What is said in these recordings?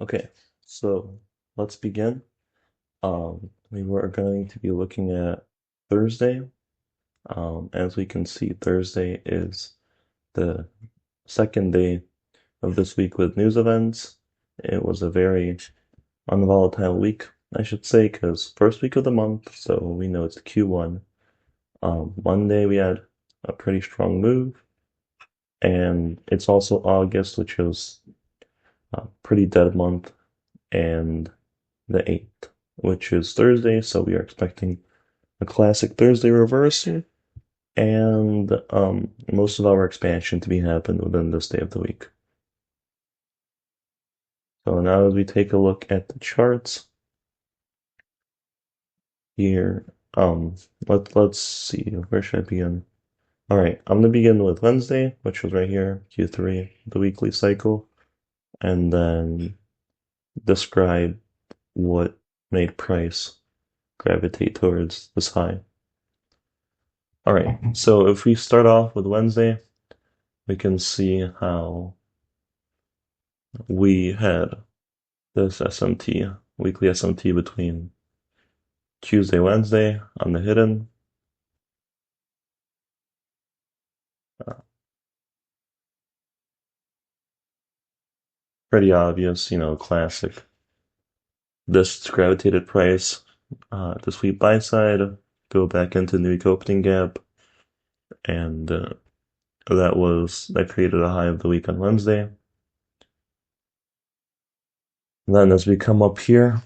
Okay, so let's begin. We were going to be looking at Thursday. As we can see, Thursday is the second day of this week with news events. It was a very unvolatile week, I should say, because first week of the month, so we know it's Q1. Monday we had a pretty strong move, and it's also August, which was a pretty dead month, and the 8th, which is Thursday, so we are expecting a classic Thursday reversal and most of our expansion to be happened within this day of the week. So now as we take a look at the charts here, let's see, where should I begin? All right, I'm gonna begin with Wednesday, which was right here, Q3, the weekly cycle, and then describe what made price gravitate towards this high. All right, so if we start off with Wednesday, we can see how we had this SMT, weekly SMT between Tuesday, Wednesday on the hidden. Uh, Pretty obvious, classic. This gravitated price, the sweep buy side, go back into new week opening gap, and that created a high of the week on Wednesday. And then as we come up here,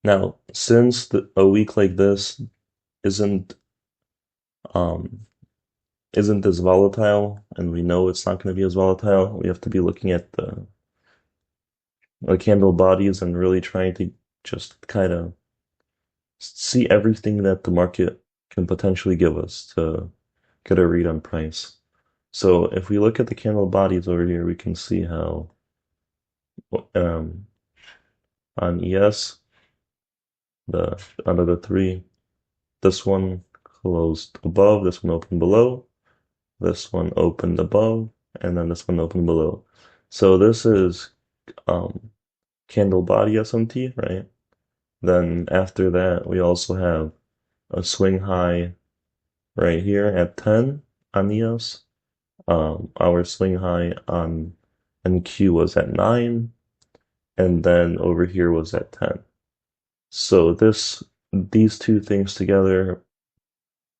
now since a week like this isn't um isn't as volatile, and we know it's not going to be as volatile, we have to be looking at the candle bodies and really trying to just kind of see everything that the market can potentially give us to get a read on price. So if we look at the candle bodies over here, we can see how um, on ES, the out of the three, this one closed above, this one opened below, this one opened above, and then this one opened below. So this is um, candle body SMT, right? Then after that, we also have a swing high right here at 10 on EOS. Our swing high on NQ was at 9, and then over here was at 10. So these two things together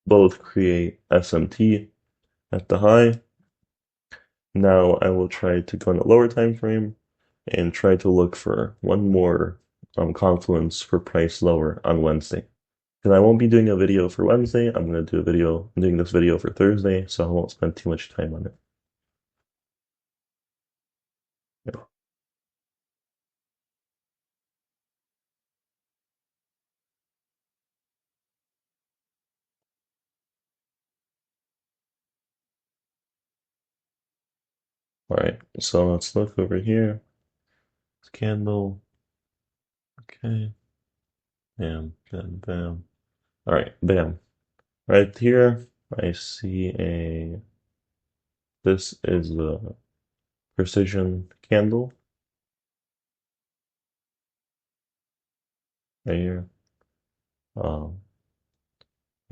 both create SMT at the high. Now I will try to go in a lower time frame and try to look for one more confluence for price lower on Wednesday. Because I won't be doing a video for Wednesday, I'm doing this video for Thursday, so I won't spend too much time on it. Yeah. All right, so let's look over here. Candle. Okay. Bam, bam, bam. All right, bam. Right here, I see this is the precision candle right here. Um,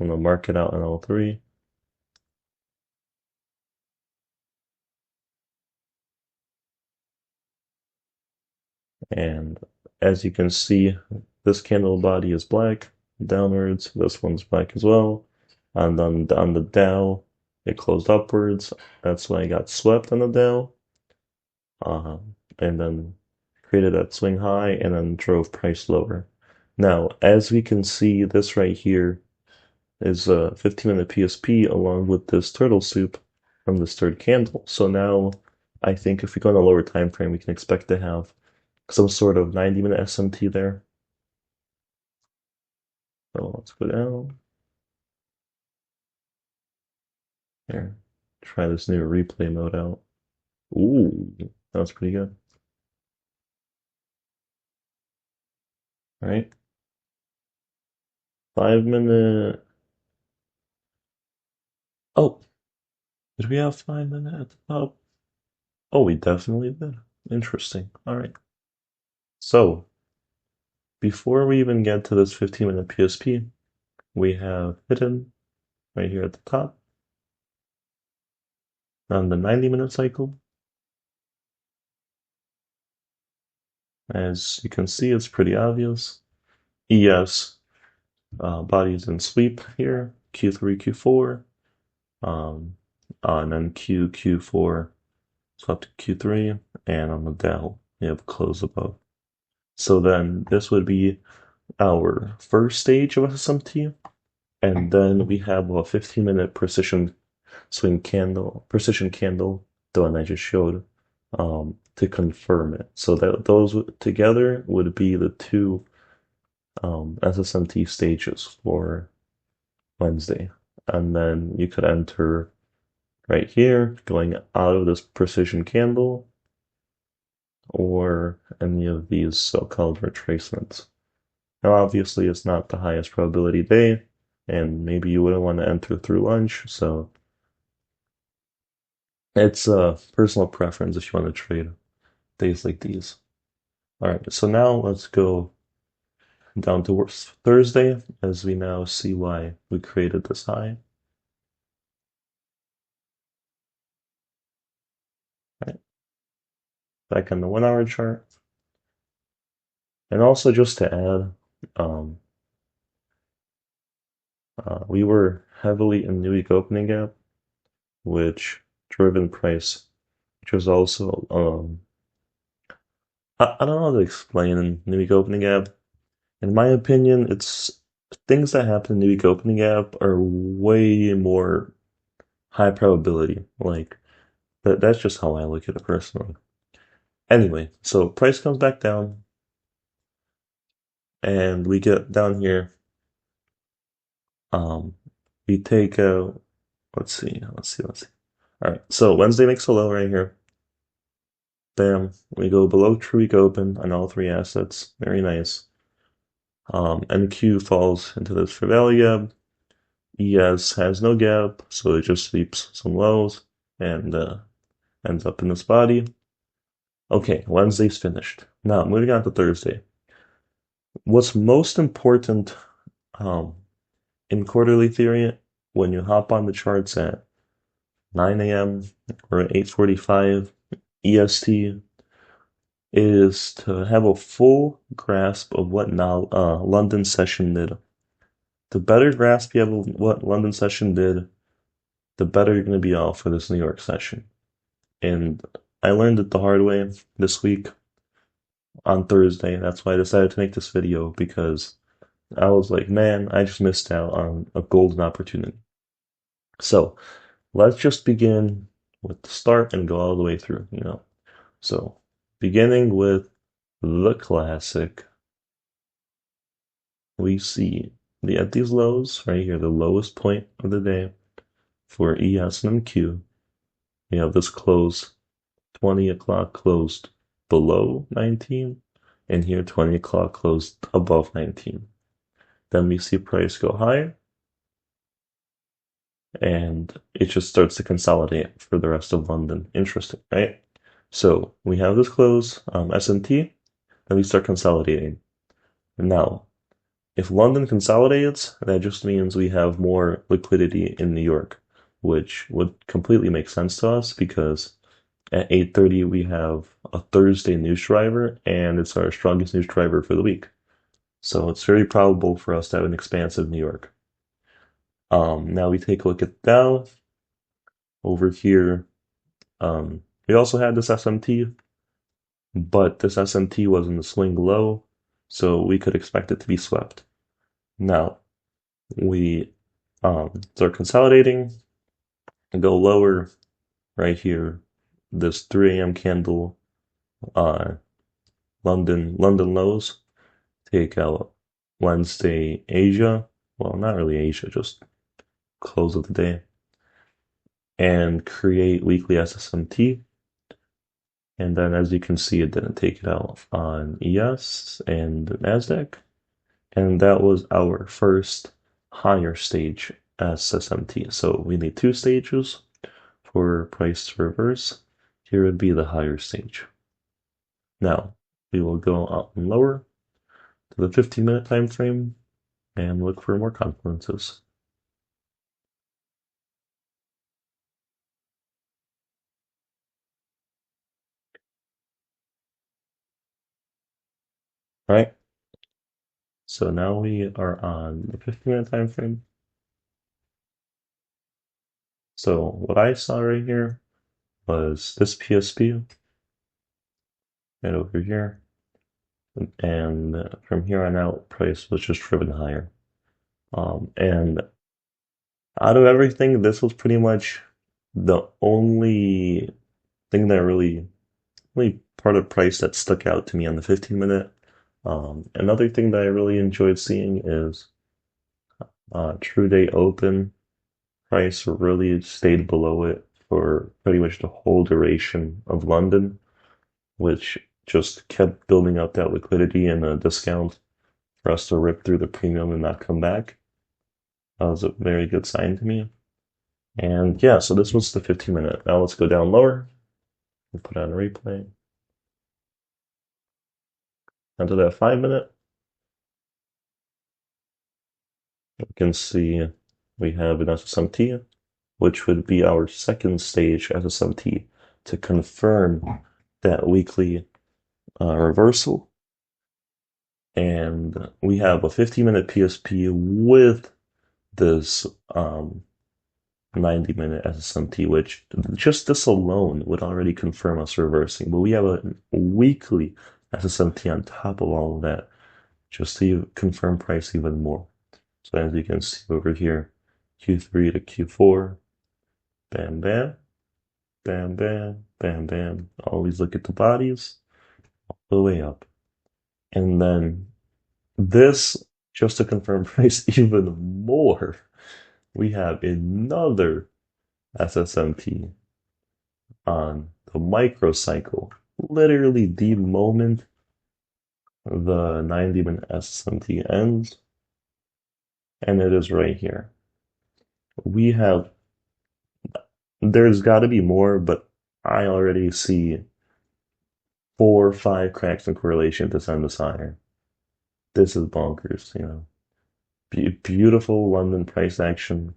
I'm gonna mark it out in all three. And as you can see, this candle body is black downwards. This one's black as well. And then on the Dow, it closed upwards. That's why I got swept on the Dow. And then created that swing high and then drove price lower. Now, as we can see, this right here is a 15-minute PSP along with this turtle soup from this third candle. So now I think if we go on a lower time frame, we can expect to have some sort of 90-minute SMT there. So let's go down. Here, try this new replay mode out. Ooh, that was pretty good. All right, 5 minute. Oh, did we have 5 minute at the top? Oh, we definitely did. Interesting. All right. So, before we even get to this 15-minute PSP, we have hidden right here at the top on the 90-minute cycle. As you can see, it's pretty obvious. ES bodies in sweep here, Q3, Q4, um, and then Q4 swept to Q3, and on the Dow, you have close above. So then this would be our first stage of SMT, and then we have a 15-minute precision candle, the one I just showed, to confirm it. So that those together would be the two SSMT stages for Wednesday. And then you could enter right here, going out of this precision candle, or any of these so-called retracements. Now, obviously, it's not the highest probability day, and maybe you wouldn't want to enter through lunch, so it's a personal preference if you want to trade days like these. All right, so now let's go down to Thursday, as we now see why we created this high. Right, back on the 1 hour chart. And also just to add, um, we were heavily in New Week opening gap, which driven price, which was also I don't know how to explain in New Week opening gap. In my opinion, it's things that happen in New Week opening gap are way more high probability. Like that's just how I look at it personally. Anyway, so price comes back down, and we get down here. Um, we take out. Let's see. All right, so Wednesday makes a low right here. Bam, we go below true week open on all three assets. Very nice. NQ falls into this fair value gap. ES has no gap, so it just sweeps some lows and ends up in this body. Okay, Wednesday's finished. Now, moving on to Thursday. What's most important um, in quarterly theory when you hop on the charts at 9 a.m. or 8:45 EST is to have a full grasp of what now London session did. The better grasp you have of what London session did, the better you're going to be off for this New York session. And I learned it the hard way this week on Thursday. That's why I decided to make this video, because I was like, man, I just missed out on a golden opportunity. So let's just begin with the start and go all the way through. So beginning with the classic, we see at these lows right here, the lowest point of the day for ES and MQ. We have this close, 20 o'clock closed below 19, and here 20 o'clock closed above 19. Then we see price go higher, and it just starts to consolidate for the rest of London. Interesting, right? So we have this close, S&T, then we start consolidating. Now, if London consolidates, that just means we have more liquidity in New York, which would completely make sense to us because at 8:30 we have a Thursday news driver, and it's our strongest news driver for the week. So it's very probable for us to have an expansive New York. Now we take a look at Dow over here. We also had this SMT, but this SMT was in the swing low, so we could expect it to be swept. Now we start consolidating and go lower right here. This 3 a.m. candle, London lows. Take out Wednesday Asia. Well, not really Asia, just close of the day. And create weekly SSMT. And then, as you can see, it didn't take it out on ES and NASDAQ. And that was our first higher stage SSMT. So we need two stages for price to reverse. here would be the higher stage. Now, we will go up and lower to the 15-minute time frame and look for more confluences. All right, so now we are on the 15-minute time frame. So what I saw right here was this PSP right over here, and from here on out, price was just driven higher. And out of everything, this was pretty much the only thing that really part of price that stuck out to me on the 15 minute. Another thing that I really enjoyed seeing is True Day Open price really stayed below it for pretty much the whole duration of London, which just kept building up that liquidity and a discount for us to rip through the premium and not come back. That was a very good sign to me. And yeah, so this was the 15 minute. Now let's go down lower and put on a replay. Onto that 5 minute. You can see we have an SSMT, which would be our second stage SSMT to confirm that weekly reversal. And we have a 15-minute PSP with this 90-minute SSMT, which just this alone would already confirm us reversing. But we have a weekly SSMT on top of all of that, just to confirm price even more. So as you can see over here, Q3 to Q4, bam, bam, bam, bam, bam, bam. Always look at the bodies all the way up. And then this, just to confirm price even more, we have another SSMT on the microcycle. Literally the moment the 90-minute SSMT ends, and it is right here. We have, there's got to be more, but I already see 4 or 5 cracks in correlation to send us higher. This is bonkers, you know. Beautiful London price action.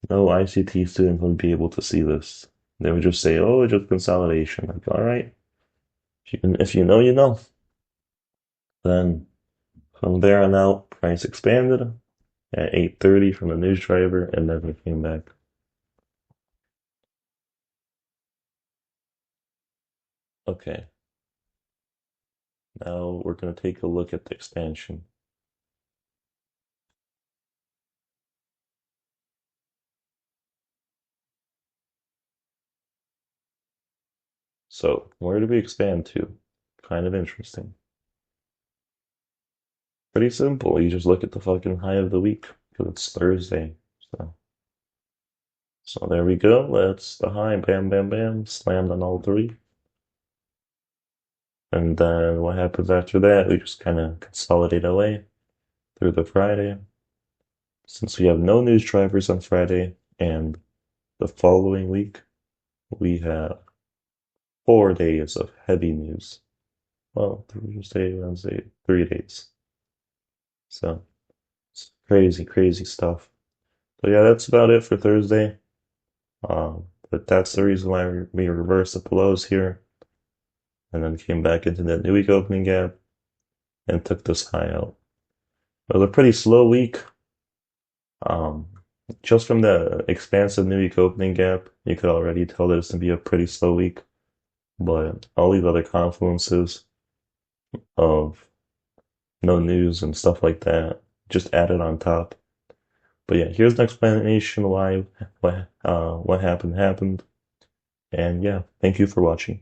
No ICT student would be able to see this. They would just say, oh, it's just consolidation. Like, all right. If you know, you know. Then from there on out, price expanded at 8:30 from the news driver and never came back. Okay, now we're going to take a look at the expansion. So, where do we expand to? Kind of interesting. Pretty simple. You just look at the fucking high of the week because it's Thursday. So there we go. That's the high. Bam, bam, bam. Slammed on all three. And then what happens after that? We just kind of consolidate away through the Friday. Since we have no news drivers on Friday and the following week, we have 4 days of heavy news. Well, Tuesday, Wednesday, 3 days. So it's crazy, crazy stuff. So yeah, that's about it for Thursday. But that's the reason why we reversed the lows here and then came back into that new week opening gap and took this high out. It was a pretty slow week. Um, just from the expansive new week opening gap, you could already tell that it's going to be a pretty slow week. But all these other confluences of no news and stuff like that just added on top. But yeah, here's an explanation why what happened. And yeah, thank you for watching.